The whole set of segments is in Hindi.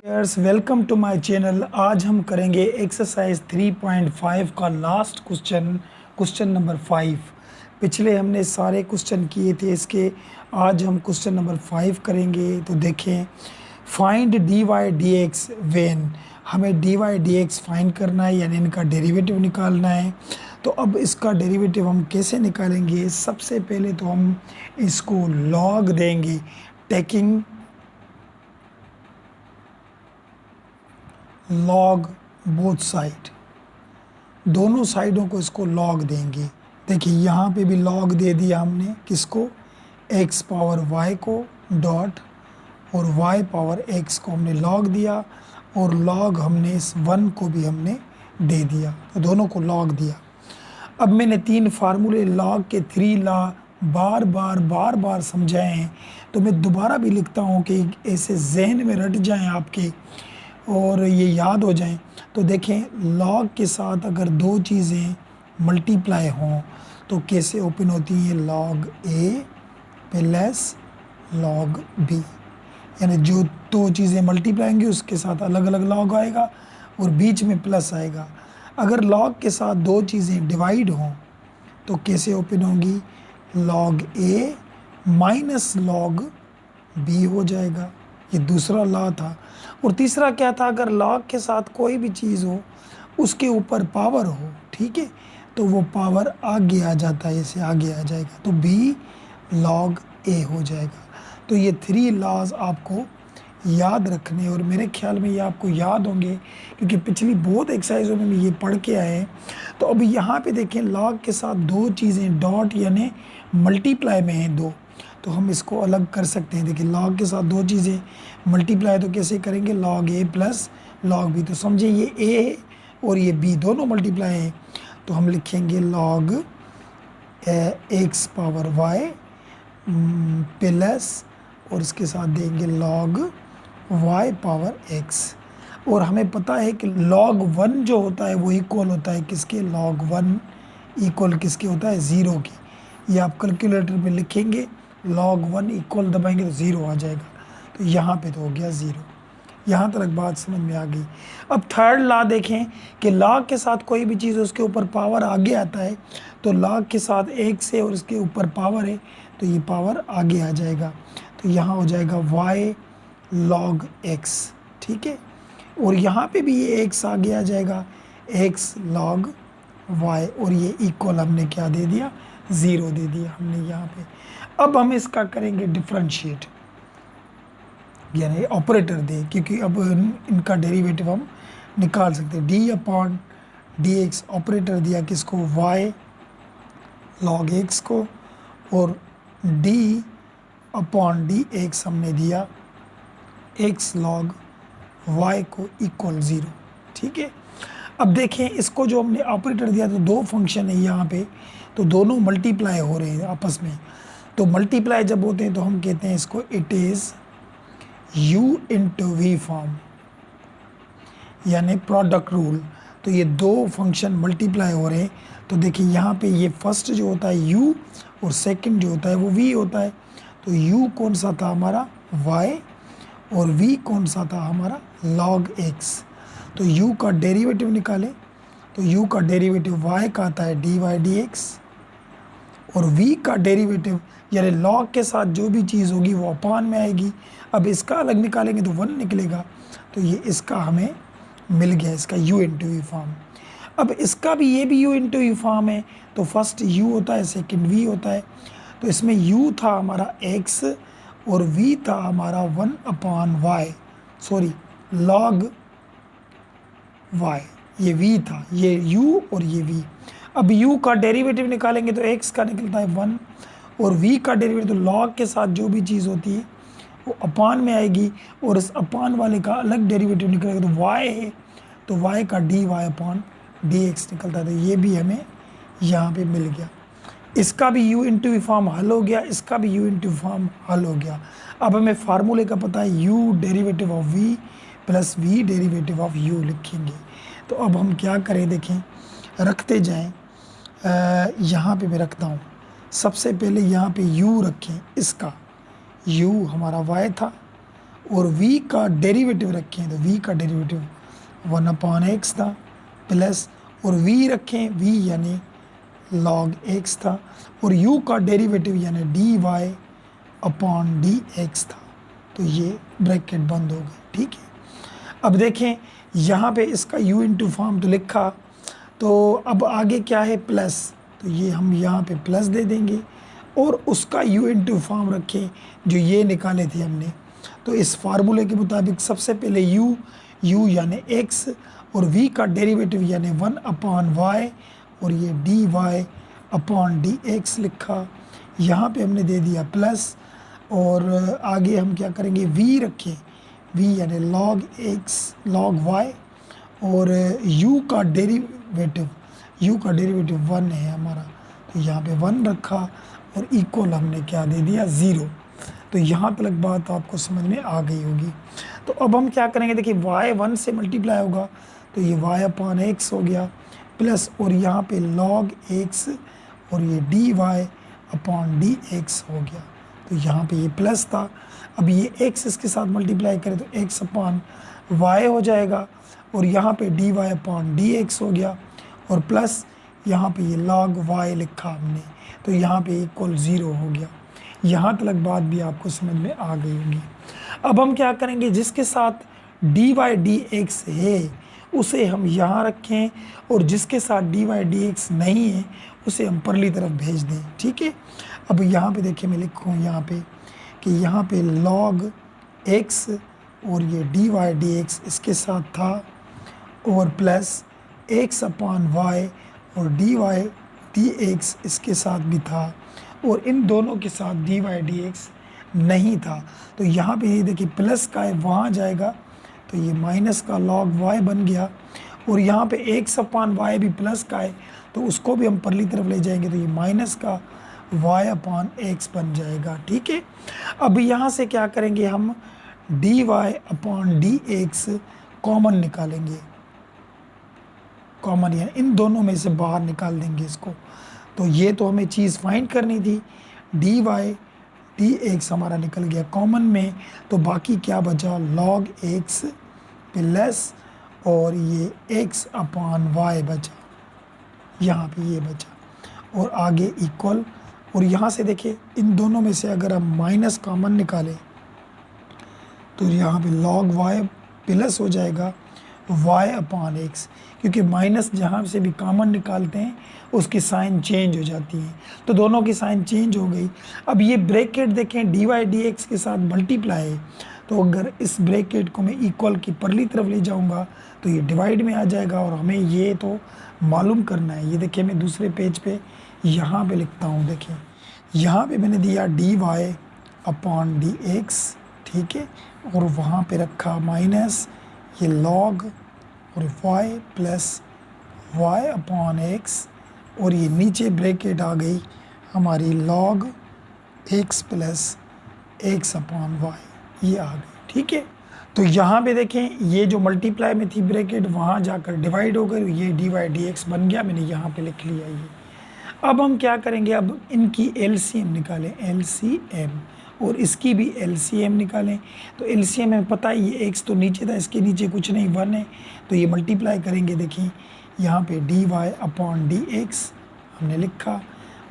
Years welcome to my channel. आज हम करेंगे एक्सरसाइज 3.5 का लास्ट क्वेश्चन नंबर 5। पिछले हमने सारे क्वेश्चन किए थे इसके। आज हम क्वेश्चन नंबर 5 करेंगे। तो देखें, find D Y D X when. हमें D Y D X find करना है, यानी इनका डेरिवेटिव निकालना है। तो अब इसका डेरिवेटिव हम कैसे निकालेंगे? सबसे पहले तो हम इसको लॉग देंगे, टेकिंग लॉग बोथ साइड, दोनों साइडों को इसको लॉग देंगे। देखिए यहाँ पे भी लॉग दे दिया हमने, किसको? x power y co dot और y पावर x को हमने लॉग दिया, और लॉग हमने इस 1 को भी हमने दे दिया, तो दोनों को लॉग दिया। अब मैंने 3 फार्मूले लॉग के 3 लॉ बार बार समझाए हैं, तो मैं दोबारा भी लिखता हूँ कि ऐसे जहन में रट जाएं आपके और ये याद हो जाएं। तो देखें, लॉग के साथ अगर दो चीज़ें मल्टीप्लाई हों तो कैसे ओपन होती हैं? Log A plus log B, यानी जो दो चीज़ें मल्टीप्लाई होंगी उसके साथ अलग अलग लॉग आएगा और बीच में प्लस आएगा। अगर लॉग के साथ दो चीज़ें डिवाइड हों तो कैसे ओपन होंगी? लॉग ए माइनस लॉग बी हो जाएगा। ये दूसरा लॉ था। और तीसरा क्या था? अगर लॉग के साथ कोई भी चीज़ हो, उसके ऊपर पावर हो, ठीक है, तो वो पावर आगे आ जाता है, ऐसे आगे आ जाएगा, तो बी लॉग ए हो जाएगा। तो ये 3 लॉज आपको याद रखने, और मेरे ख्याल में ये आपको याद होंगे क्योंकि पिछली बहुत एक्सरसाइजों में भी ये पढ़ के आए हैं। तो अब यहाँ पे देखें, लॉग के साथ दो चीज़ें डॉट यानी मल्टीप्लाई में हैं दो, तो हम इसको अलग कर सकते हैं। देखिए, लॉग के साथ दो चीज़ें मल्टीप्लाई तो कैसे करेंगे? Log A plus log B. तो समझिए ये ए है और ये बी दोनों मल्टीप्लाई है, तो हम लिखेंगे log x power y plus, और इसके साथ देंगे लॉग वाई पावर एक्स। और हमें पता है कि लॉग 1 जो होता है वो इक्वल होता है किसके? लॉग 1 इक्वल किसके होता है? 0 की। ये आप कैलकुलेटर में लिखेंगे, लॉग 1 इक्वल दबाएंगे तो 0 आ जाएगा। तो यहाँ पे तो हो गया 0। यहाँ तक बात समझ में आ गई। अब थर्ड लॉ देखें कि लॉग के साथ कोई भी चीज़ उसके ऊपर पावर आगे आता है, तो लॉग के साथ 1 से और इसके ऊपर पावर है तो ये पावर आगे आ जाएगा। तो यहाँ हो जाएगा y लॉग x, ठीक है। और यहाँ पे भी ये x आगे आ जाएगा, x लॉग y, और ये इक्वल हमने क्या दे दिया? 0 दे दिया हमने यहाँ पे। अब हम इसका करेंगे डिफरेंशिएट, यानी ऑपरेटर दे, क्योंकि अब इनका डेरिवेटिव हम निकाल सकते हैं। D upon d x operator दिया किसको? y लॉग x को, और डी अपॉन डी एक्स हमने दिया x लॉग y को इक्वल 0, ठीक है। अब देखें, इसको जो हमने ऑपरेटर दिया तो दो फंक्शन है यहाँ पे, तो दोनों मल्टीप्लाई हो रहे हैं आपस में। तो मल्टीप्लाई जब होते हैं तो हम कहते हैं इसको it is u into v form, यानी प्रोडक्ट रूल। तो ये दो फंक्शन मल्टीप्लाई हो रहे हैं। तो देखिए यहाँ पे ये फर्स्ट जो होता है u और सेकंड जो होता है वो v होता है। तो u कौन सा था? हमारा y, और v कौन सा था? हमारा log x। तो u का डेरिवेटिव निकालें, तो u का डेरिवेटिव y का आता है dy dx, और v का डेरिवेटिव यानी log के साथ जो भी चीज़ होगी वो अपान में आएगी। अब इसका अलग निकालेंगे तो 1 निकलेगा, तो ये इसका हमें मिल गया, इसका u इंटू वी फॉर्म। अब इसका भी ये भी u इंटू वी फॉर्म है, तो फर्स्ट u होता है, सेकंड v होता है। तो इसमें u था हमारा x और v था हमारा 1 अपान y, सॉरी log y, ये v था, ये u और ये v। अब u का डेरिवेटिव निकालेंगे तो x का निकलता है 1, और v का डेरिवेटिव, तो log के साथ जो भी चीज़ होती है वो अपान में आएगी, और इस अपान वाले का अलग डेरिवेटिव निकलेगा तो y है, तो y का dy अपॉन dx निकलता है। तो ये भी हमें यहाँ पे मिल गया। इसका भी u इंटू वी फॉर्म हल हो गया, इसका भी u इंटू फॉर्म हल हो गया। अब हमें फार्मूले का पता है u derivative of v plus v derivative of u लिखेंगे। तो अब हम क्या करें? देखें, रखते जाएं। यहाँ पे मैं रखता हूँ। सबसे पहले यहाँ पे u रखें, इसका u हमारा y था और v का डेरिवेटिव रखें तो v का डेरिवेटिव 1/x था प्लस और v रखें v यानी log x था और u का डेरिवेटिव यानी dy/dx था। तो ये ब्रैकेट बंद हो गई, ठीक है। अब देखें यहाँ पे इसका u इंटू फॉर्म तो लिखा, तो अब आगे क्या है प्लस, तो ये हम यहाँ पे प्लस दे देंगे और उसका u इंटू फॉर्म रखें जो ये निकाले थे हमने। तो इस फार्मूले के मुताबिक सबसे पहले u यानी x और v का डेरिवेटिव यानी 1/y और ये dy/dx लिखा। यहाँ पे हमने दे दिया प्लस और आगे हम क्या करेंगे v रखें, v यानी log x log y और u का डेरिवेटिव 1 है हमारा, तो यहाँ पे 1 रखा और इक्वल हमने क्या दे दिया 0। तो यहाँ तक बात आपको समझ में आ गई होगी। तो अब हम क्या करेंगे, देखिए y 1 से मल्टीप्लाई होगा तो ये y/x हो गया प्लस और यहाँ पे log x और ये dy/dx हो गया। तो यहाँ पे ये प्लस था, अब ये x इसके साथ मल्टीप्लाई करें तो x/y हो जाएगा और यहाँ पे dy/dx हो गया और प्लस यहाँ पे ये log y लिखा हमने, तो यहाँ पे इक्वल 0 हो गया। यहाँ तक बात भी आपको समझ में आ गई होगी। अब हम क्या करेंगे, जिसके साथ dy/dx है उसे हम यहाँ रखें और जिसके साथ dy/dx नहीं है उसे हम परली तरफ भेज दें, ठीक है। अब यहाँ पे देखिए मैं लिखूँ यहाँ पे कि यहाँ पे log x और ये dy/dx इसके साथ था और प्लस x/y और dy/dx इसके साथ भी था और इन दोनों के साथ dy/dx नहीं था। तो यहाँ पे ये देखिए प्लस का है वहाँ जाएगा तो ये माइनस का log y बन गया और यहाँ पे x/y भी प्लस का है तो उसको भी हम परली तरफ ले जाएंगे तो ये माइनस का y/x बन जाएगा, ठीक है। अब यहाँ से क्या करेंगे, हम dy/dx कॉमन निकालेंगे, कॉमन यानी इन दोनों में से बाहर निकाल देंगे इसको। तो ये तो हमें चीज़ फाइंड करनी थी, dy/dx हमारा निकल गया कॉमन में, तो बाकी क्या बचा log x प्लस और ये x/y बचा, यहाँ पे ये बचा और आगे इक्वल। और यहाँ से देखिए इन दोनों में से अगर हम माइनस कॉमन निकालें तो यहाँ पे log y प्लस हो जाएगा y/x, क्योंकि माइनस जहाँ से भी कॉमन निकालते हैं उसकी साइन चेंज हो जाती है, तो दोनों की साइन चेंज हो गई। अब ये ब्रैकेट देखें dy/dx के साथ मल्टीप्लाई है, तो अगर इस ब्रैकेट को मैं इक्वल की परली तरफ ले जाऊंगा तो ये डिवाइड में आ जाएगा और हमें ये तो मालूम करना है। ये देखिए मैं दूसरे पेज पे यहाँ पे लिखता हूँ, देखिए यहाँ पे मैंने दिया dy/dx, ठीक है, और वहाँ पे रखा माइनस ये log और y प्लस y/x और ये नीचे ब्रैकेट आ गई हमारी log x प्लस x/y, ये आ गई, ठीक है। तो यहाँ पे देखें ये जो मल्टीप्लाई में थी ब्रैकेट वहाँ जाकर डिवाइड हो गई, ये dy/dx बन गया, मैंने यहाँ पे लिख लिया ये। अब हम क्या करेंगे, अब इनकी LCM निकालें, LCM और इसकी भी LCM निकालें। तो LCM में पता है ये x तो नीचे था, इसके नीचे कुछ नहीं 1 है, तो ये मल्टीप्लाई करेंगे, देखिए यहाँ पे dy/dx हमने लिखा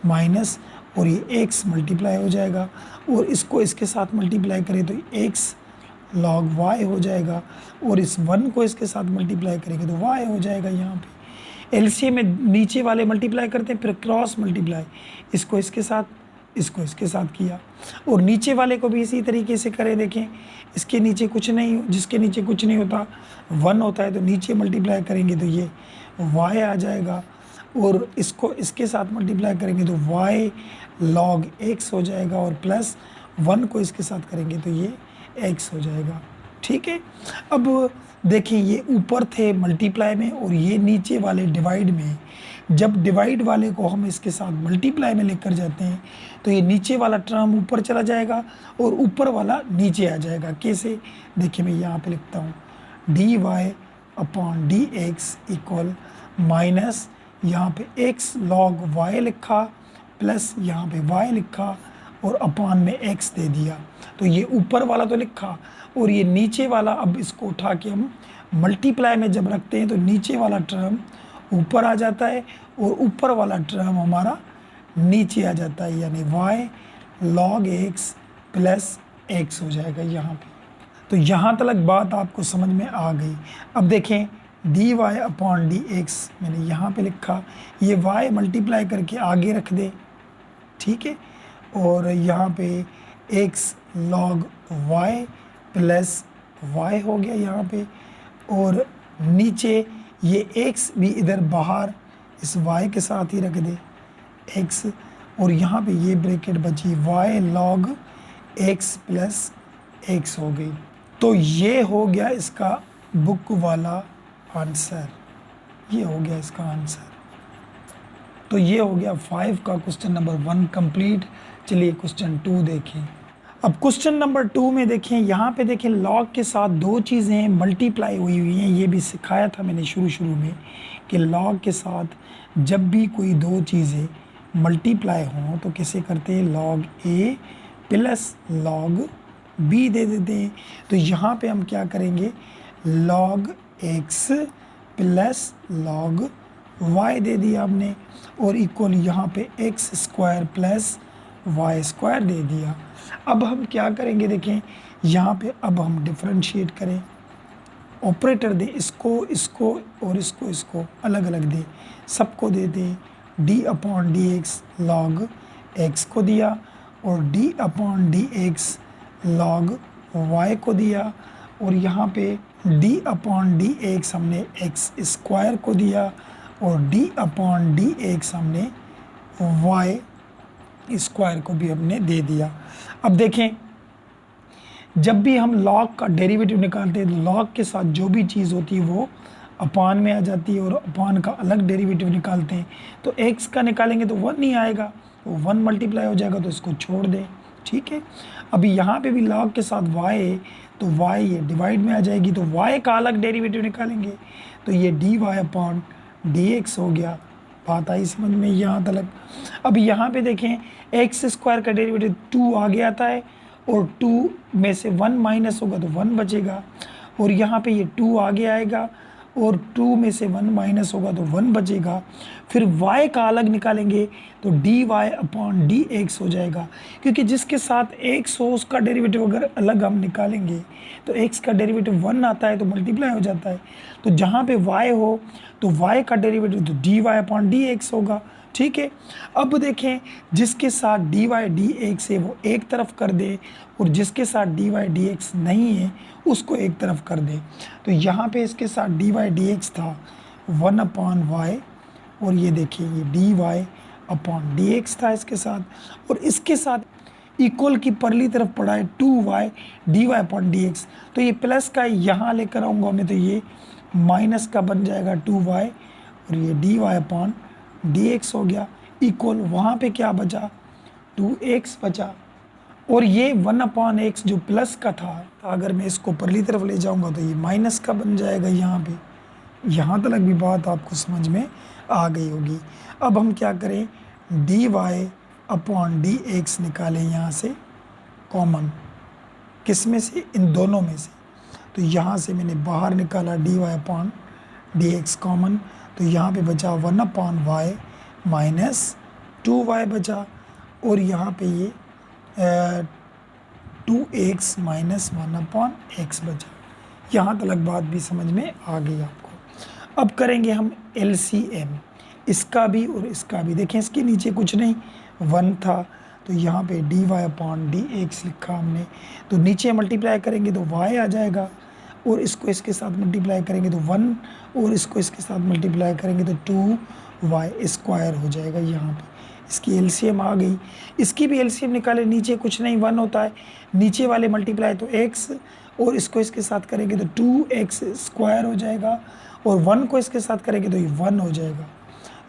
माइनस और ये x मल्टीप्लाई हो जाएगा और इसको इसके साथ मल्टीप्लाई करें तो x log y हो जाएगा और इस 1 को इसके साथ मल्टीप्लाई करेंगे तो y हो जाएगा। यहाँ पे LCM में नीचे वाले मल्टीप्लाई करते हैं फिर क्रॉस मल्टीप्लाई, इसको इसके साथ इसको इसके साथ किया और नीचे वाले को भी इसी तरीके से करें। देखें इसके नीचे कुछ नहीं, जिसके नीचे कुछ नहीं होता 1 होता है, तो नीचे मल्टीप्लाई करेंगे तो ये y आ जाएगा और इसको इसके साथ मल्टीप्लाई करेंगे तो y log x हो जाएगा और प्लस 1 को इसके साथ करेंगे तो ये x हो जाएगा, ठीक है। अब देखें ये ऊपर थे मल्टीप्लाई में और ये नीचे वाले डिवाइड में, जब डिवाइड वाले को हम इसके साथ मल्टीप्लाई में लेकर जाते हैं तो ये नीचे वाला टर्म ऊपर चला जाएगा और ऊपर वाला नीचे आ जाएगा। कैसे, देखिए मैं यहाँ पे लिखता हूँ dy/dx इक्वल माइनस यहाँ पे x log y लिखा प्लस यहाँ पे y लिखा और अपान में x दे दिया। तो ये ऊपर वाला तो लिखा और ये नीचे वाला, अब इसको उठा के हम मल्टीप्लाई में जब रखते हैं तो नीचे वाला टर्म ऊपर आ जाता है और ऊपर वाला टर्म हमारा नीचे आ जाता है, यानी y log x plus x हो जाएगा यहाँ पे। तो यहाँ तक बात आपको समझ में आ गई। अब देखें dy अपॉन dx मैंने यहाँ पे लिखा, ये y मल्टीप्लाई करके आगे रख दे, ठीक है, और यहाँ पे x log y plus y हो गया यहाँ पे, और नीचे ये x भी इधर बाहर इस y के साथ ही रख दे x, और यहाँ पे ये ब्रैकेट बची y log x plus x हो गई। तो ये हो गया इसका बुक वाला आंसर, ये हो गया इसका आंसर। तो ये हो गया 5 का क्वेश्चन नंबर 1 कंप्लीट। चलिए क्वेश्चन 2 देखें। अब क्वेश्चन नंबर 2 में देखें, यहाँ पे देखें लॉग के साथ दो चीज़ें मल्टीप्लाई हुई हैं। ये भी सिखाया था मैंने शुरू में कि लॉग के साथ जब भी कोई दो चीज़ें मल्टीप्लाई हों तो कैसे करते हैं, log A plus log B दे देते हैं। तो यहाँ पे हम क्या करेंगे, log X plus log Y दे दिया हमने, और इक्वल यहाँ पे X square plus Y square दे दिया। अब हम क्या करेंगे, देखें यहाँ पे अब हम डिफरेंशिएट करें, ऑपरेटर दे, इसको और इसको अलग अलग दे, सबको दे दें। D upon d x log x को दिया और d upon d x log y को दिया, और यहाँ पे डी अपॉन डी एक्स हमने एक्स स्क्वायर को दिया और डी अपॉन डी एक्स हमने वाई स्क्वायर को भी हमने दे दिया। अब देखें जब भी हम लॉग का डेरिवेटिव निकालते हैं तो लॉग के साथ जो भी चीज़ होती है वो अपान में आ जाती है, और अपान का अलग डेरिवेटिव निकालते हैं तो x का निकालेंगे तो 1 नहीं आएगा, तो 1 मल्टीप्लाई हो जाएगा, तो इसको छोड़ दें, ठीक है। अभी यहाँ पे भी लॉग के साथ y है तो y ये डिवाइड में आ जाएगी, तो y का अलग डेरिवेटिव निकालेंगे तो ये dy अपॉन dx हो गया। बात आई समझ में यहाँ तक। अब यहाँ पे देखें एक्स स्क्वायर का डेरिवेटिव 2 आगे आता है और 2 में से 1 माइनस होगा तो 1 बचेगा, और यहाँ पे ये 2 आगे आएगा और 2 में से 1 माइनस होगा तो 1 बचेगा। फिर y का अलग निकालेंगे तो dy अपॉन dx हो जाएगा, क्योंकि जिसके साथ x हो उसका डेरिवेटिव अगर अलग हम निकालेंगे तो x का डेरिवेटिव 1 आता है तो मल्टीप्लाई हो जाता है, तो जहाँ पे y हो तो y का डेरिवेटिव तो dy अपॉन dx होगा, ठीक है। अब देखें जिसके साथ dy dx है वो एक तरफ कर दे और जिसके साथ dy dx नहीं है उसको एक तरफ कर दे। तो यहाँ पे इसके साथ dy dx था 1 अपॉन वाई, और ये देखिए ये dy अपॉन dx था इसके साथ, और इसके साथ इक्वल की परली तरफ पड़ा है 2y dy अपॉन dx, तो ये प्लस का यहाँ लेकर आऊँगा मैं तो ये माइनस का बन जाएगा 2y, और ये dy अपॉन dx हो गया इक्वल, वहाँ पे क्या बचा 2x बचा, और ये 1 अपॉन x जो प्लस का था अगर मैं इसको परली तरफ ले जाऊंगा तो ये माइनस का बन जाएगा यहाँ पे। यहाँ तक भी बात आपको समझ में आ गई होगी। अब हम क्या करें, dy अपॉन dx निकालें यहाँ से कॉमन, किस में से, इन दोनों में से। तो यहाँ से मैंने बाहर निकाला dy अपॉन dx कॉमन, तो यहाँ पे बचा 1 अपॉन वाई माइनस 2y बचा, और यहाँ पे ये 2x माइनस 1 अपॉन x बचा। यहाँ तक बात भी समझ में आ गई आपको। अब करेंगे हम LCM, इसका भी और इसका भी। देखें इसके नीचे कुछ नहीं 1 था तो यहाँ पे dy अपॉन dx लिखा हमने, तो नीचे मल्टीप्लाई करेंगे तो y आ जाएगा, और इसको इसके साथ मल्टीप्लाई करेंगे तो 1, और इसको इसके साथ मल्टीप्लाई करेंगे तो 2y स्क्वायर हो जाएगा। यहाँ पे इसकी एलसीएम आ गई। इसकी भी एलसीएम निकाले, नीचे कुछ नहीं 1 होता है, नीचे वाले मल्टीप्लाई तो x, और इसको इसके साथ करेंगे तो 2x स्क्वायर हो जाएगा, और 1 को इसके साथ करेंगे तो ये 1 हो जाएगा।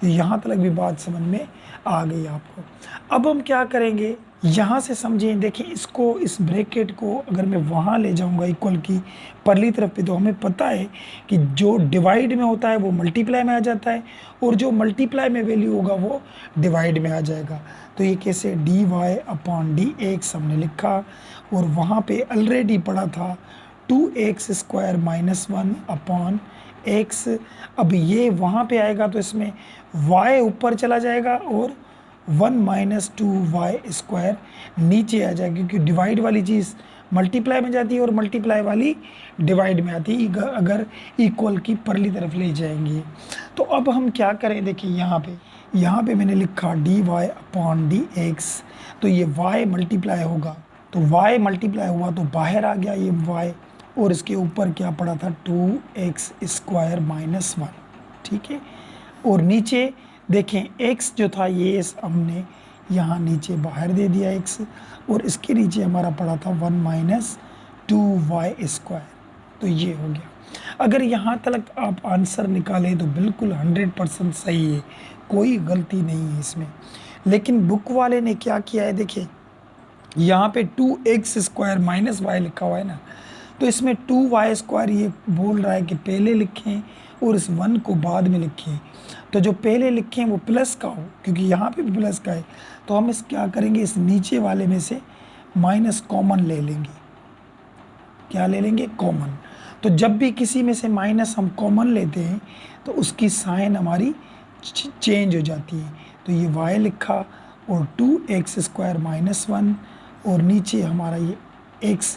तो यहाँ तक भी बात समझ में आ गई आपको। अब हम क्या करेंगे, यहाँ से समझें, देखिए इसको, इस ब्रैकेट को अगर मैं वहाँ ले जाऊँगा इक्वल की परली तरफ पे, तो हमें पता है कि जो डिवाइड में होता है वो मल्टीप्लाई में आ जाता है, और जो मल्टीप्लाई में वैल्यू होगा वो डिवाइड में आ जाएगा। तो ये कैसे, d y upon d x हमने लिखा, और वहाँ पे ऑलरेडी पढ़ा था 2x² - 1 अपॉन एक्स। अब ये वहाँ पे आएगा तो इसमें y ऊपर चला जाएगा और 1 - 2y² नीचे आ जाएगा, क्योंकि डिवाइड वाली चीज़ मल्टीप्लाई में जाती है और मल्टीप्लाई वाली डिवाइड में आती है अगर इक्वल की परली तरफ ले जाएंगे। तो अब हम क्या करें, देखिए यहाँ पे मैंने लिखा dy अपॉन डी एक्स, तो ये y मल्टीप्लाई होगा, तो y मल्टीप्लाई हुआ तो बाहर आ गया ये y, और इसके ऊपर क्या पड़ा था 2x² - 1, ठीक है। और नीचे देखें x जो था ये हमने यहाँ नीचे बाहर दे दिया x, और इसके नीचे हमारा पड़ा था 1 - 2y², तो ये हो गया। अगर यहाँ तक आप आंसर निकालें तो बिल्कुल 100% सही है, कोई गलती नहीं है इसमें। लेकिन बुक वाले ने क्या किया है, देखिए यहाँ पे 2x² - y लिखा हुआ है ना, तो इसमें 2y² ये बोल रहा है कि पहले लिखें और इस 1 को बाद में लिखें। तो जो पहले लिखें वो प्लस का हो, क्योंकि यहाँ पे भी प्लस का है, तो हम इस क्या करेंगे, इस नीचे वाले में से माइनस कॉमन ले लेंगे। क्या ले लेंगे, कॉमन। तो जब भी किसी में से माइनस हम कॉमन लेते हैं तो उसकी साइन हमारी चेंज हो जाती है। तो ये y लिखा और 2x² - 1, और नीचे हमारा ये x,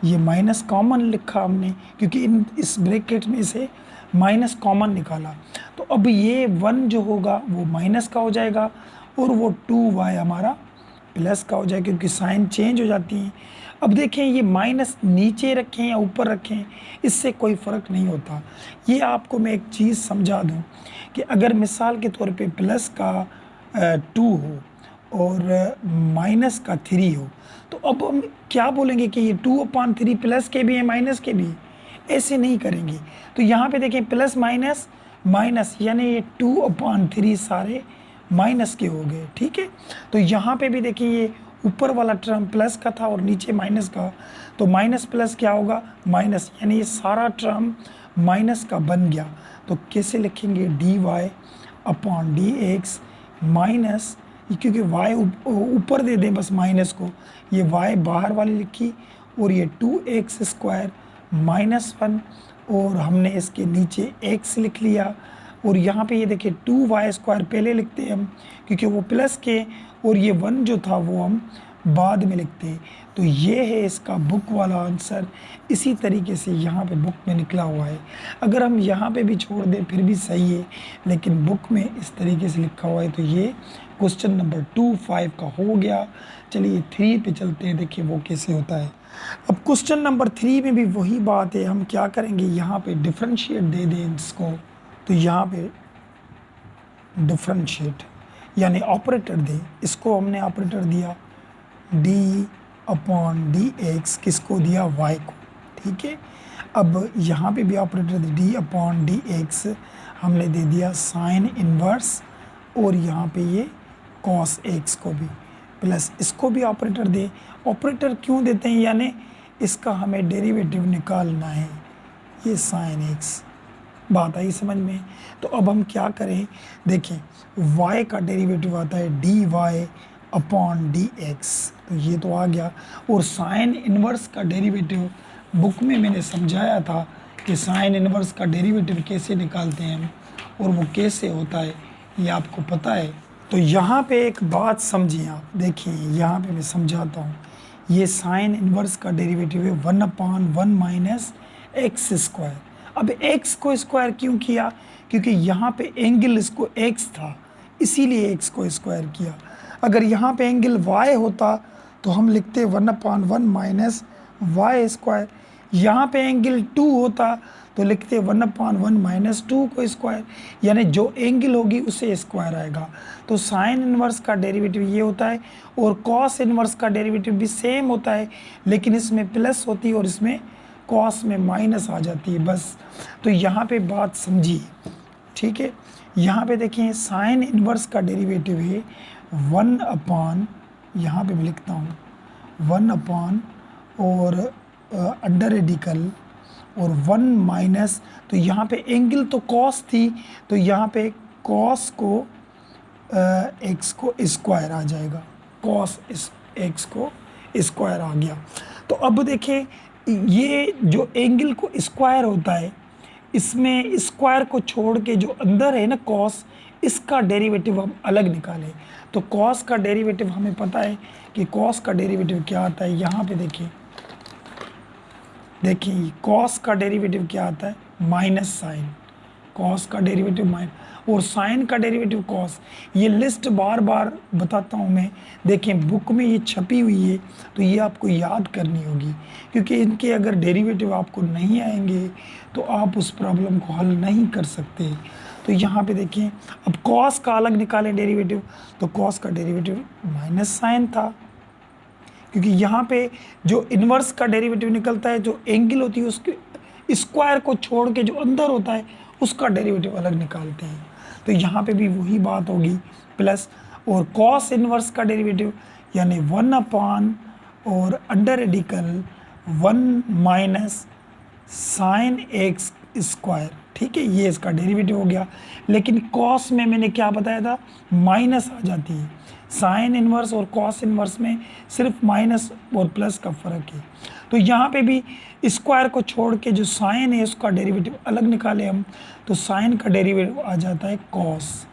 ये माइनस कॉमन लिखा हमने, क्योंकि इस ब्रैकेट में से माइनस कॉमन निकाला। तो अब ये 1 जो होगा वो माइनस का हो जाएगा, और वो 2y हमारा प्लस का हो जाएगा, क्योंकि साइन चेंज हो जाती है। अब देखें ये माइनस नीचे रखें या ऊपर रखें, इससे कोई फ़र्क नहीं होता। ये आपको मैं एक चीज़ समझा दूं कि अगर मिसाल के तौर पे प्लस का 2 हो और माइनस का 3 हो, तो अब हम क्या बोलेंगे कि ये 2/3 प्लस के भी हैं माइनस के भी, ऐसे नहीं करेंगे। तो यहाँ पे देखें प्लस माइनस माइनस, यानी ये 2/3 सारे माइनस के हो गए, ठीक है। तो यहाँ पे भी देखिए ये ऊपर वाला टर्म प्लस का था और नीचे माइनस का, तो माइनस प्लस क्या होगा, माइनस, यानी ये सारा टर्म माइनस का बन गया। तो कैसे लिखेंगे, dy upon d x minus, क्योंकि y ऊपर दे दें बस माइनस को, ये y बाहर वाली लिखी, और ये 2x² - 1, और हमने इसके नीचे x लिख लिया। और यहाँ पे ये देखिए 2y² पहले लिखते हैं हम, क्योंकि वो प्लस के, और ये 1 जो था वो हम बाद में लिखते हैं। तो ये है इसका बुक वाला आंसर। इसी तरीके से यहाँ पे बुक में निकला हुआ है। अगर हम यहाँ पे भी छोड़ दें फिर भी सही है, लेकिन बुक में इस तरीके से लिखा हुआ है। तो ये क्वेश्चन नंबर 25 का हो गया। चलिए 3 पे चलते हैं, देखिए वो कैसे होता है। अब क्वेश्चन नंबर 3 में भी वही बात है, हम क्या करेंगे, यहाँ पे डिफरेंशिएट दे दें इसको। तो यहाँ पे डिफरेंशिएट यानी ऑपरेटर दें, इसको हमने ऑपरेटर दिया डी अपॉन डी एक्स, किसको दिया, y को, ठीक है। अब यहाँ पे भी operator D upon d x हमने दे दिया साइन इन्वर्स, और यहाँ पे ये कॉस एक्स को भी, प्लस इसको भी ऑपरेटर दे। ऑपरेटर क्यों देते हैं, यानी इसका हमें डेरिवेटिव निकालना है, ये साइन एक्स। बात आई समझ में। तो अब हम क्या करें, देखें y का डेरिवेटिव आता है d y upon d x, तो ये तो आ गया। और साइन इन्वर्स का डेरिवेटिव बुक में मैंने समझाया था कि साइन इन्वर्स का डेरिवेटिव कैसे निकालते हैं हम, और वो कैसे होता है ये आपको पता है। तो यहाँ पे एक बात समझिए आप, देखिए यहाँ पे मैं समझाता हूँ। ये साइन इन्वर्स का डेरिवेटिव है 1/1 - x²। अब x को स्क्वायर क्यों किया, क्योंकि यहाँ पे एंगल इसको x था, इसीलिए x को स्क्वायर किया। अगर यहाँ पे एंगल y होता तो हम लिखते 1/1 - y²। यहाँ पे एंगल 2 होता तो लिखते 1/1 - 2 को स्क्वायर, यानी जो एंगल होगी उसे स्क्वायर आएगा। तो साइन इन्वर्स का डेरिवेटिव ये होता है, और कॉस इन्वर्स का डेरिवेटिव भी सेम होता है, लेकिन इसमें प्लस होती है और इसमें कॉस में माइनस आ जाती है, बस। तो यहाँ पे बात समझिए, ठीक है। यहाँ पे देखें साइन इन्वर्स का डेरिवेटिव है 1/√x²। यहाँ पे मैं लिखता हूँ 1 अपॉन और अंडर रेडिकल और 1 माइनस, तो यहाँ पे एंगल तो कॉस थी, तो यहाँ पे कॉस को एक्स को स्क्वायर आ जाएगा, कॉस एक्स को स्क्वायर आ गया। तो अब देखें ये जो एंगल को स्क्वायर होता है, इसमें स्क्वायर को छोड़ के जो अंदर है ना कॉस, इसका डेरिवेटिव हम अलग निकालें। तो कॉस का डेरिवेटिव हमें पता है कि कॉस का डेरिवेटिव क्या आता है। यहाँ पे देखिए कॉस का डेरिवेटिव क्या आता है, माइनस साइन, कॉस का डेरिवेटिव माइनस, और साइन का डेरिवेटिव कॉस। ये लिस्ट बार बार बताता हूँ मैं, देखें बुक में ये छपी हुई है, तो ये आपको याद करनी होगी, क्योंकि इनके अगर डेरिवेटिव आपको नहीं आएंगे तो आप उस प्रॉब्लम को हल नहीं कर सकते। तो यहाँ पे देखें, अब कॉस का अलग निकालें डेरिवेटिव, तो कॉस का डेरिवेटिव माइनस साइन था, क्योंकि यहाँ पे जो इन्वर्स का डेरिवेटिव निकलता है, जो एंगल होती है उसके स्क्वायर को छोड़ के जो अंदर होता है उसका डेरिवेटिव अलग निकालते हैं। तो यहाँ पे भी वही बात होगी, प्लस और कॉस इन्वर्स का डेरिवेटिव यानी 1 अपॉन और under radical 1 minus sine x square, ठीक है, ये इसका डेरिवेटिव हो गया। लेकिन कॉस में मैंने क्या बताया था, माइनस आ जाती है, साइन इन्वर्स और कॉस इन्वर्स में सिर्फ माइनस और प्लस का फ़र्क है। तो यहाँ पे भी स्क्वायर को छोड़ के जो साइन है उसका डेरिवेटिव अलग निकाले हम, तो साइन का डेरिवेटिव आ जाता है कॉस।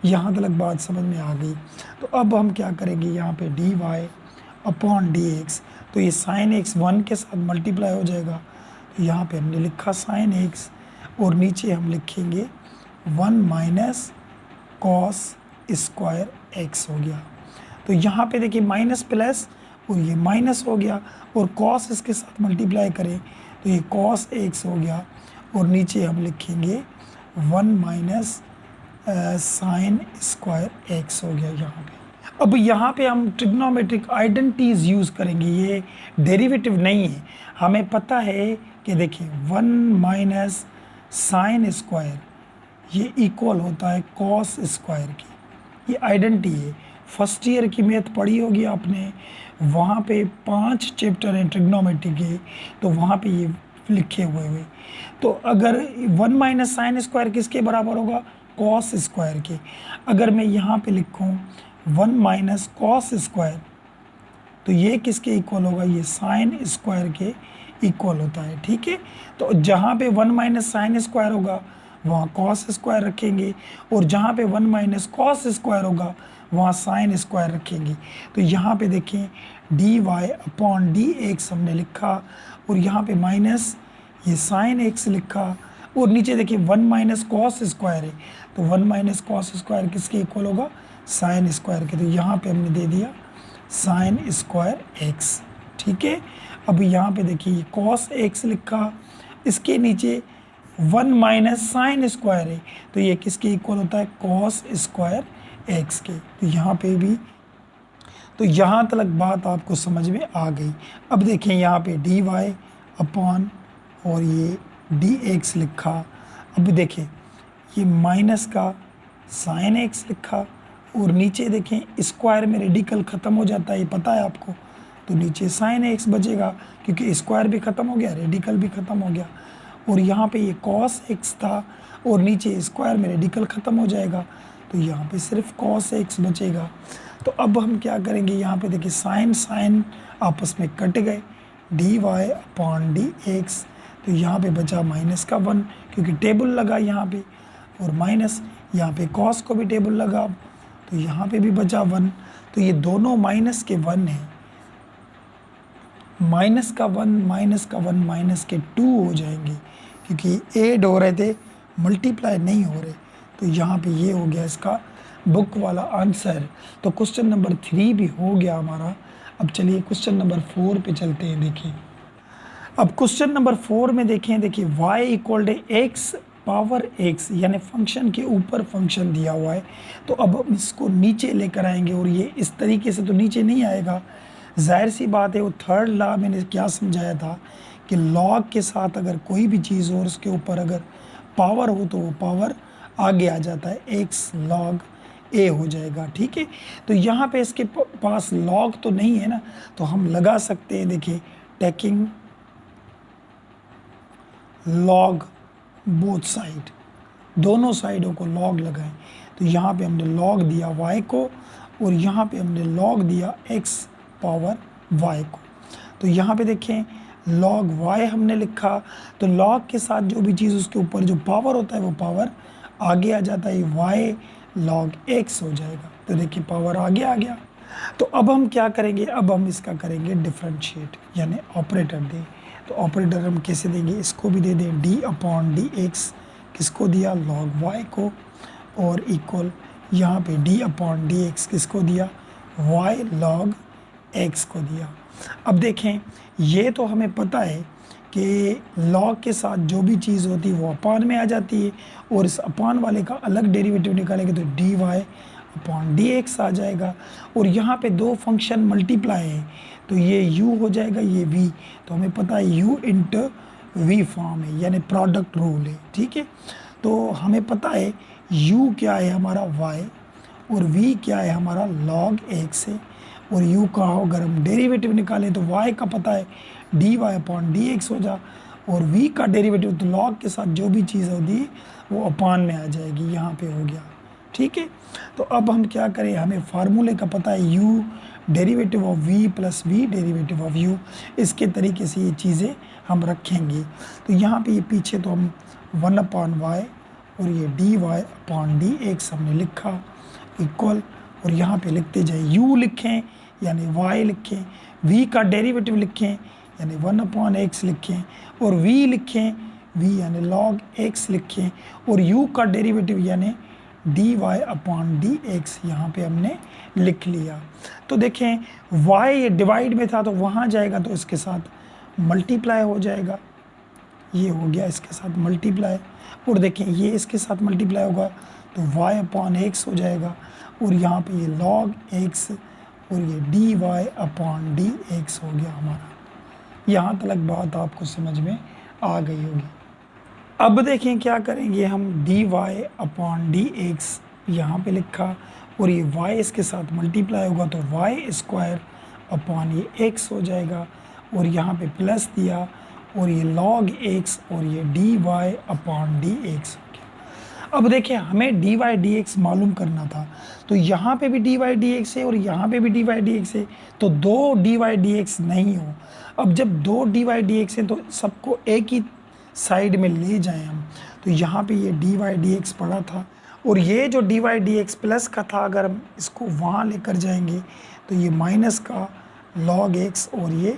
यहाँ तक बात समझ में आ गई। तो अब हम क्या करेंगे, यहाँ पे d y upon d x, तो ये साइन एक्स 1 के साथ मल्टीप्लाई हो जाएगा। तो यहाँ पे हमने लिखा साइन एक्स, और नीचे हम लिखेंगे 1 माइनस कॉस स्क्वायर एक्स हो गया। तो यहाँ पे देखिए माइनस प्लस और ये माइनस हो गया, और कॉस इसके साथ मल्टीप्लाई करें तो ये कॉस एक्स हो गया, और नीचे हम लिखेंगे 1 माइनस साइन स्क्वायर एक्स हो गया यहाँ पे। अब यहाँ पे हम ट्रिग्नोमेट्रिक आइडेंटिटीज यूज़ करेंगे, ये डेरिवेटिव नहीं है। हमें पता है कि देखिए 1 माइनस साइन स्क्वायर ये इक्वल होता है कॉस स्क्वायर की, ये आइडेंटिटी है। फर्स्ट ईयर की मैथ पढ़ी होगी आपने, वहाँ पे 5 चैप्टर हैं ट्रिग्नोमेट्री के, तो वहाँ पे ये लिखे हुए। तो अगर 1 माइनस साइन स्क्वायर किसके बराबर होगा, कॉस स्क्वायर के। अगर मैं यहाँ पे लिखूँ 1 माइनस कॉस स्क्वायर, तो ये किसके इक्वल होगा, ये साइन स्क्वायर के इक्वल होता है, ठीक है। तो जहाँ पे 1 माइनस साइन स्क्वायर होगा वहाँ कॉस स्क्वायर रखेंगे, और जहाँ पे 1 माइनस कॉस स्क्वायर होगा वहाँ साइन स्क्वायर रखेंगे। तो यहाँ पे देखें d y upon d x हमने लिखा, और यहाँ पे माइनस ये साइन एक्स लिखा, और नीचे देखिए 1 माइनस कॉस स्क्वायर है, तो 1 माइनस कॉस स्क्वायर किसके इक्वल होगा, साइन स्क्वायर के। तो यहाँ पे हमने दे दिया साइन स्क्वायर एक्स, ठीक है। अब यहाँ पे देखिए कॉस एक्स लिखा, इसके नीचे 1 माइनस साइन स्क्वायर है, तो ये किसके इक्वल होता है, कॉस स्क्वायर एक्स के। तो यहाँ पे भी, तो यहाँ तक बात आपको समझ में आ गई। अब देखें यहाँ पे डी वाई अपॉन और ये डी एक्स लिखा। अब देखें ये माइनस का साइन एक्स लिखा, और नीचे देखें स्क्वायर में रेडिकल ख़त्म हो जाता है, ये पता है आपको, तो नीचे साइन एक्स बचेगा, क्योंकि स्क्वायर भी ख़त्म हो गया, रेडिकल भी ख़त्म हो गया। और यहाँ पे ये कॉस एक्स था, और नीचे स्क्वायर में रेडिकल ख़त्म हो जाएगा, तो यहाँ पे सिर्फ कॉस एक्स बचेगा। तो अब हम क्या करेंगे, यहाँ पे देखिए साइन साइन आपस में कट गए, d y upon d x, तो यहाँ पे बचा माइनस का 1, क्योंकि टेबल लगा यहाँ पे, और माइनस यहाँ पे कॉस को भी टेबल लगा, तो यहाँ पे भी बचा 1। तो ये दोनों माइनस के 1 हैं, माइनस का 1 माइनस का 1 माइनस के 2 हो जाएंगे, क्योंकि ऐड हो रहे थे, मल्टीप्लाई नहीं हो रहे। तो यहाँ पे ये हो गया इसका बुक वाला आंसर। तो क्वेश्चन नंबर 3 भी हो गया हमारा। अब चलिए क्वेश्चन नंबर 4 पे चलते हैं। देखिए अब क्वेश्चन नंबर 4 में देखें, देखिए y equal to x power x, यानी फंक्शन के ऊपर फंक्शन दिया हुआ है। तो अब हम इसको नीचे लेकर आएंगे, और ये इस तरीके से तो नीचे नहीं आएगा, जाहिर सी बात है। वो थर्ड लॉ मैंने क्या समझाया था कि लॉग के साथ अगर कोई भी चीज़ हो और उसके ऊपर अगर पावर हो तो वो पावर आगे आ जाता है, एक्स लॉग ए हो जाएगा। ठीक है, तो यहाँ पे इसके पास लॉग तो नहीं है ना, तो हम लगा सकते हैं, देखिए टेकिंग लॉग बोथ साइड, दोनों साइडों को लॉग लगाएं। तो यहाँ पे हमने लॉग दिया y को और यहाँ पे हमने लॉग दिया x पावर y को। तो यहाँ पे देखें log y हमने लिखा, तो log के साथ जो भी चीज़ उसके ऊपर जो पावर होता है वो पावर आगे आ जाता है, y log x हो जाएगा। तो देखिए पावर आगे आ गया। तो अब हम क्या करेंगे, अब हम इसका करेंगे डिफ्रेंशिएट, यानी ऑपरेटर दें। तो ऑपरेटर हम कैसे देंगे, इसको भी दे दें d अपॉन डी एक्स, किसको दिया log y को, और इक्वल यहाँ पे d अपॉन डी एक्स किसको दिया, y log x को दिया। अब देखें ये तो हमें पता है कि log के साथ जो भी चीज़ होती है वो अपान में आ जाती है, और इस अपान वाले का अलग डेरिवेटिव निकालेंगे तो dy अपॉन डी एक्स आ जाएगा। और यहाँ पे दो फंक्शन मल्टीप्लाई है, तो ये u हो जाएगा, ये v, तो हमें पता है u इंटू v फॉर्म है, यानी प्रोडक्ट रूल है। ठीक है, तो हमें पता है u क्या है हमारा y, और v क्या है हमारा log x है, और u का अगर हम डेरिवेटिव निकालें तो y का पता है dy अपॉन डी एक्स हो जा, और v का डेरिवेटिव तो log के साथ जो भी चीज़ होती है वो अपान में आ जाएगी, यहाँ पे हो गया। ठीक है, तो अब हम क्या करें, हमें फार्मूले का पता है u derivative of v plus v derivative of u, इसके तरीके से ये चीज़ें हम रखेंगे। तो यहाँ पे ये पीछे तो हम 1 अपॉन y और ये dy अपॉन डी एक्स हमने लिखा इक्वल, और यहाँ पे लिखते जाए u लिखें यानी y लिखें, v का डेरिवेटिव लिखें यानी 1 अपॉन x लिखें, और v लिखें v यानी log x लिखें, और u का डेरिवेटिव यानी dy अपॉन डी एक्स यहाँ पे हमने लिख लिया। तो देखें y ये डिवाइड में था तो वहाँ जाएगा तो इसके साथ मल्टीप्लाई हो जाएगा, ये हो गया इसके साथ मल्टीप्लाई, और देखें ये इसके साथ मल्टीप्लाई होगा तो y अपॉन एक्स हो जाएगा, और यहाँ पे ये log x और ये dy अपॉन डी एक्स हो गया हमारा। यहाँ तक बात आपको समझ में आ गई होगी। अब देखें क्या करेंगे हम, dy अपॉन डी एक्स यहाँ पर लिखा, और ये y इसके साथ मल्टीप्लाई होगा तो y स्क्वायर अपॉन ये x हो जाएगा, और यहाँ पे प्लस दिया, और ये log x और ये dy अपॉन डी एक्स हो गया। अब देखिए हमें dy dx मालूम करना था, तो यहाँ पे भी dy dx है और यहाँ पे भी dy dx है, तो दो dy dx नहीं हो। अब जब दो dy dx है तो सबको एक ही साइड में ले जाएं हम, तो यहाँ पे ये dy dx पड़ा था, और ये जो dy dx प्लस का था अगर हम इसको वहाँ लेकर जाएंगे तो ये माइनस का log x और ये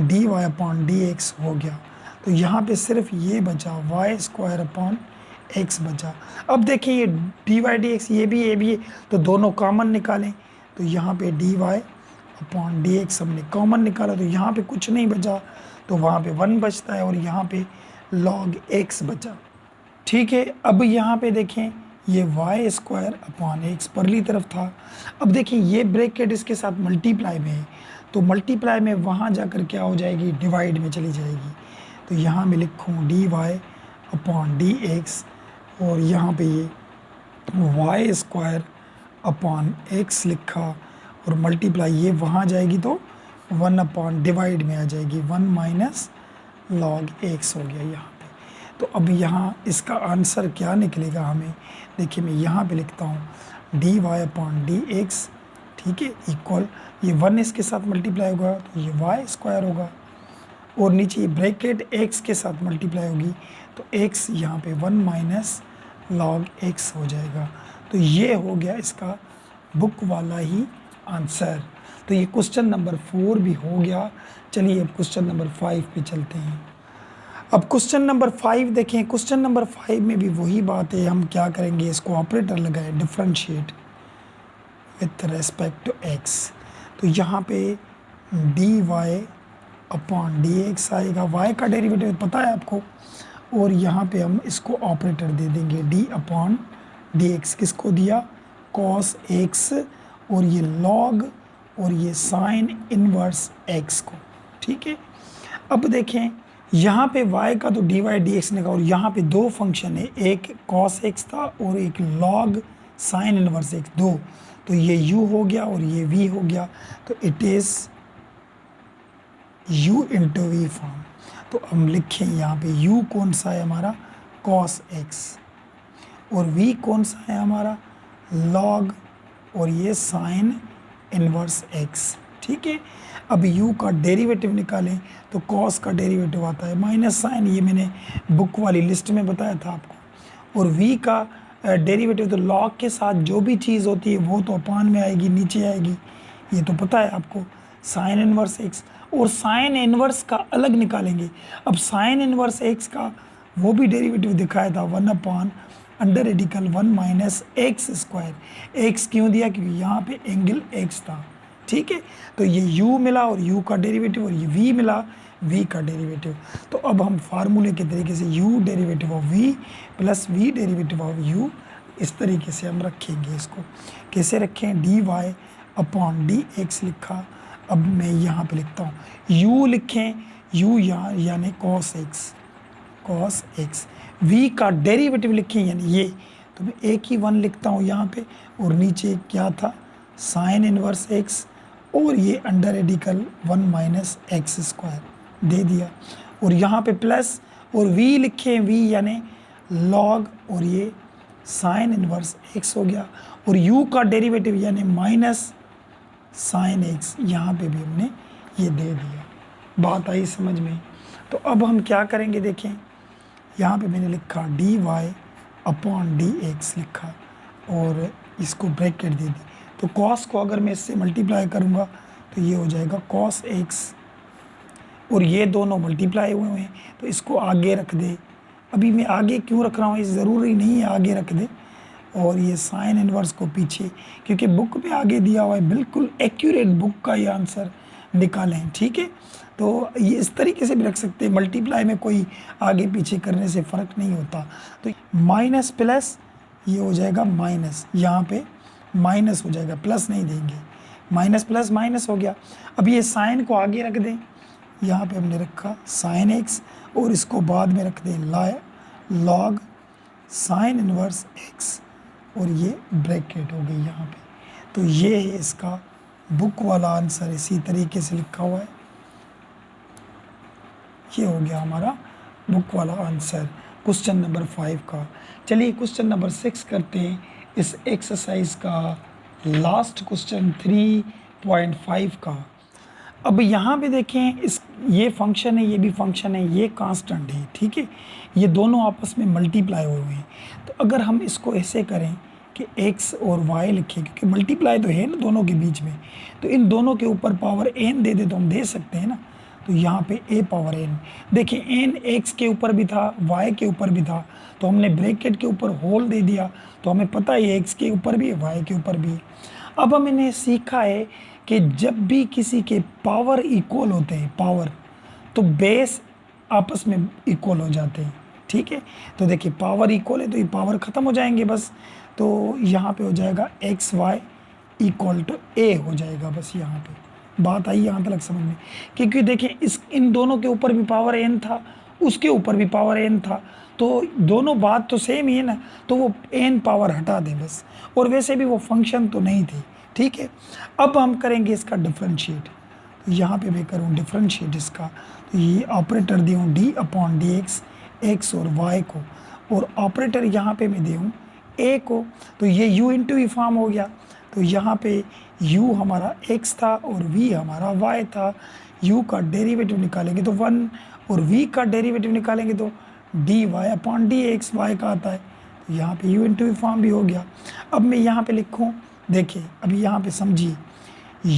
dy अपॉन डी एक्स हो गया। तो यहाँ पे सिर्फ ये बचा y स्क्वायर अपॉन x बचा। अब देखिए ये dy dx ये भी है, तो दोनों कॉमन निकालें, तो यहाँ पे dy अपॉन डी एक्स हमने कॉमन निकाला, तो यहाँ पे कुछ नहीं बचा, तो वहाँ पे 1 बचता है, और यहाँ पे log x बचा। ठीक है, अब यहाँ पे देखें ये y स्क्वायर अपॉन एक्स परली तरफ था। अब देखिए ये ब्रैकेट इसके साथ मल्टीप्लाई में है, तो मल्टीप्लाई में वहाँ जाकर क्या हो जाएगी, डिवाइड में चली जाएगी। तो यहाँ मैं लिखूँ dy अपॉन डी एक्स, और यहाँ पे ये y स्क्वायर अपॉन एक्स लिखा, और मल्टीप्लाई ये वहाँ जाएगी तो 1 अपॉन डिवाइड में आ जाएगी, 1 माइनस log x हो गया यहाँ पे। तो अब यहाँ इसका आंसर क्या निकलेगा हमें, देखिए मैं यहाँ पे लिखता हूँ dy अपॉन डी एक्स, ठीक है, इक्वल ये 1 इसके साथ मल्टीप्लाई होगा तो ये y स्क्वायर होगा, और नीचे ये ब्रैकेट x के साथ मल्टीप्लाई होगी तो x यहाँ पे 1 माइनस log x हो जाएगा। तो ये हो गया इसका बुक वाला ही आंसर। तो ये क्वेश्चन नंबर 4 भी हो गया। चलिए अब क्वेश्चन नंबर 5 पे चलते हैं। अब क्वेश्चन नंबर 5 देखें, क्वेश्चन नंबर 5 में भी वही बात है, हम क्या करेंगे, इसको ऑपरेटर लगाए differentiate with respect to x। तो यहाँ पे dy अपॉन डी एक्स आएगा, y का डेरिवेटिव पता है आपको, और यहाँ पे हम इसको ऑपरेटर दे देंगे d अपॉन डी एक्स, किसको दिया, cos x, और ये log और ये साइन इनवर्स x को। ठीक है, अब देखें यहाँ पे y का तो dy dx ने कहा, और यहाँ पे दो फंक्शन है, एक cos x था और एक log साइन इनवर्स एक्स 2, तो ये u हो गया और ये v हो गया, तो it is u into v form. तो हम लिखें यहाँ पे u कौन सा है हमारा, cos x, और v कौन सा है हमारा, log, और ये साइन इनवर्स x। ठीक है, अब u का डेरिवेटिव निकालें तो cos का डेरिवेटिव आता है माइनस साइन, ये मैंने बुक वाली लिस्ट में बताया था आपको, और v का डेरिवेटिव तो log के साथ जो भी चीज़ होती है वो तो अपान में आएगी, नीचे आएगी, ये तो पता है आपको, साइन इनवर्स x, और साइन इनवर्स का अलग निकालेंगे। अब साइन इनवर्स x का वो भी डेरिवेटिव दिखाया था 1/√1 माइनस एक्स स्क्वायर। एक्स क्यों दिया, क्योंकि यहाँ पे एंगल x था। ठीक है, तो ये u मिला और u का डेरिवेटिव, और ये v मिला, v का डेरिवेटिव। तो अब हम फार्मूले के तरीके से u derivative of v plus v derivative of u, इस तरीके से हम रखेंगे। इसको कैसे रखें, dy अपॉन dx लिखा। अब मैं यहाँ पे लिखता हूँ u, लिखें u यहाँ यानी cos x, v का डेरिवेटिव लिखें यानी ये, तो मैं एक ही 1 लिखता हूँ यहाँ पे, और नीचे क्या था, साइन इनवर्स x, और ये √1 माइनस एक्स स्क्वायर दे दिया, और यहाँ पे प्लस, और v लिखें v यानी log, और ये साइन इनवर्स x हो गया, और u का डेरिवेटिव यानी माइनस साइन x, यहाँ पे भी हमने ये दे दिया। बात आई समझ में। तो अब हम क्या करेंगे, देखें यहाँ पे मैंने लिखा dy अपॉन dx लिखा, और इसको ब्रैकेट दे दी। तो cos को अगर मैं इससे मल्टीप्लाई करूँगा तो ये हो जाएगा cos x, और ये दोनों मल्टीप्लाई हुए हैं तो इसको आगे रख दे। अभी मैं आगे क्यों रख रहा हूँ, इस ज़रूरी नहीं है आगे रख दे, और ये साइन इनवर्स को पीछे, क्योंकि बुक में आगे दिया हुआ है, बिल्कुल एक्यूरेट बुक का ये आंसर निकालें। ठीक है, तो ये इस तरीके से भी रख सकते हैं, मल्टीप्लाई में कोई आगे पीछे करने से फ़र्क नहीं होता। तो माइनस प्लस ये हो जाएगा माइनस, यहाँ पे माइनस हो जाएगा, प्लस नहीं देंगे, माइनस प्लस माइनस हो गया। अब ये साइन को आगे रख दें, यहाँ पे हमने रखा साइन एक्स, और इसको बाद में रख दें लॉग साइन इनवर्स एक्स, और ये ब्रैकेट हो गई यहाँ पे। तो ये है इसका बुक वाला आंसर, इसी तरीके से लिखा हुआ है। ये हो गया हमारा बुक वाला आंसर क्वेश्चन नंबर 5 का। चलिए क्वेश्चन नंबर 6 करते हैं इस एक्सरसाइज का लास्ट क्वेश्चन 3.5 का। अब यहाँ पे देखें, इस ये फंक्शन है, ये भी फंक्शन है, ये कांस्टेंट है। ठीक है, ये दोनों आपस में मल्टीप्लाई हुए हैं। तो अगर हम इसको ऐसे करें कि x और y लिखें, क्योंकि मल्टीप्लाई तो है ना दोनों के बीच में, तो इन दोनों के ऊपर पावर n दे दे तो हम दे सकते हैं ना। तो यहाँ पे a पावर n, देखिए n x के ऊपर भी था, y के ऊपर भी था, तो हमने ब्रैकेट के ऊपर होल दे दिया, तो हमें पता है x के ऊपर भी है, y के ऊपर भी है। अब हमने सीखा है कि जब भी किसी के पावर इक्वल होते हैं, पावर, तो बेस आपस में इक्वल हो जाते हैं। ठीक है, तो देखिए पावर इक्वल है तो ये पावर ख़त्म हो जाएंगे बस, तो यहाँ पे हो जाएगा एक्स वाई इक्वल टू ए हो जाएगा बस। यहाँ पे बात आई यहाँ तक समझ में, क्योंकि देखिए इन दोनों के ऊपर भी पावर n था, उसके ऊपर भी पावर n था, तो दोनों बात तो सेम ही है ना, तो वो n पावर हटा दें बस, और वैसे भी वो फंक्शन तो नहीं थी। ठीक है, अब हम करेंगे इसका डिफरेंशिएट। तो यहाँ पे मैं करूँ डिफरेंशिएट इसका, तो ये ऑपरेटर दूँ D upon d x, x और वाई को, और ऑपरेटर यहाँ पे मैं दूँ ए को, तो ये u इंटू वी फॉर्म हो गया। तो यहाँ पे u हमारा x था और v हमारा y था। u का डेरिवेटिव निकालेंगे तो 1, और v का डेरिवेटिव निकालेंगे तो dy upon d x, y का आता है। तो यहाँ पे u इंटू वी फॉर्म भी हो गया। अब मैं यहाँ पे लिखूँ, देखिए अभी यहाँ पे समझिए,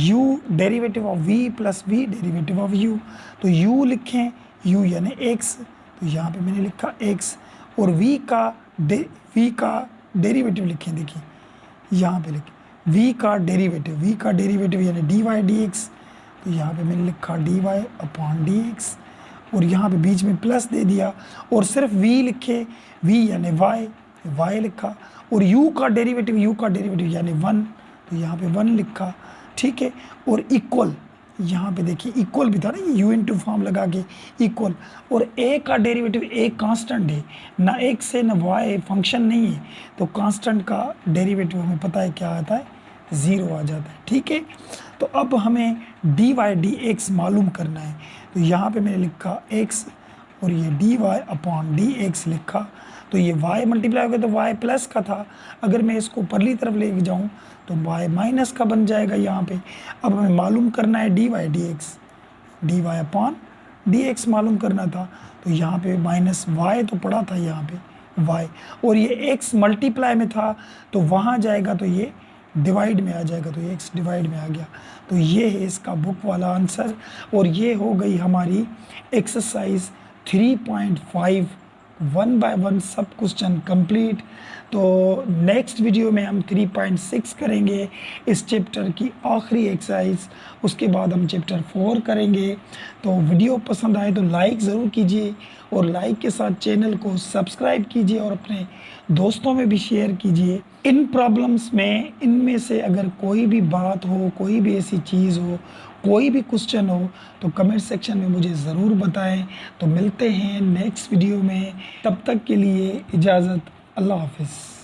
u derivative of v plus v derivative of u, तो u लिखें u यानी x, तो यहाँ पे मैंने लिखा x, और v का डेरिवेटिव लिखें, देखिए यहाँ पे लिखें v का डेरिवेटिव यानी dy dx, तो यहाँ पे मैंने लिखा dy अपॉन dx, और यहाँ पे बीच में प्लस दे दिया, और सिर्फ v लिखे, v यानी y लिखा, और u का डेरिवेटिव यानी 1, तो यहाँ पे 1 लिखा। ठीक है, और इक्वल यहाँ पे देखिए इक्वल भी था ना, यू इन टू फॉर्म लगा के इक्वल, और ए का डेरिवेटिव ए कांस्टेंट है, ना एक्स से ना वाई फंक्शन नहीं है, तो कांस्टेंट का डेरिवेटिव हमें पता है क्या आता है, 0 आ जाता है। ठीक है, तो अब हमें डी वाई डी एक्स मालूम करना है। तो यहाँ पे मैंने लिखा x और ये d y upon d x लिखा, तो ये y मल्टीप्लाई हो गया तो y प्लस का था, अगर मैं इसको परली तरफ लेके जाऊँ तो y माइनस का बन जाएगा यहाँ पे। अब हमें मालूम करना है d Y D x, d y upon d x मालूम करना था, तो यहाँ पे माइनस y तो पड़ा था यहाँ पे y, और ये x मल्टीप्लाई में था तो वहाँ जाएगा तो ये डिवाइड में आ जाएगा, तो ये x डिवाइड में आ गया। तो ये है इसका बुक वाला आंसर, और ये हो गई हमारी एक्सरसाइज 3.5 1 बाय 1 सब क्वेश्चन कंप्लीट। तो नेक्स्ट वीडियो में हम 3.6 करेंगे इस चैप्टर की आखिरी एक्सरसाइज, उसके बाद हम चैप्टर 4 करेंगे। तो वीडियो पसंद आए तो लाइक ज़रूर कीजिए, और लाइक के साथ चैनल को सब्सक्राइब कीजिए और अपने दोस्तों में भी शेयर कीजिए। इन प्रॉब्लम्स में इनमें से अगर कोई भी बात हो, कोई भी ऐसी चीज़ हो, कोई भी क्वेश्चन हो, तो कमेंट सेक्शन में मुझे ज़रूर बताएं। तो मिलते हैं नेक्स्ट वीडियो में, तब तक के लिए इजाज़त, अल्लाह हाफिज़।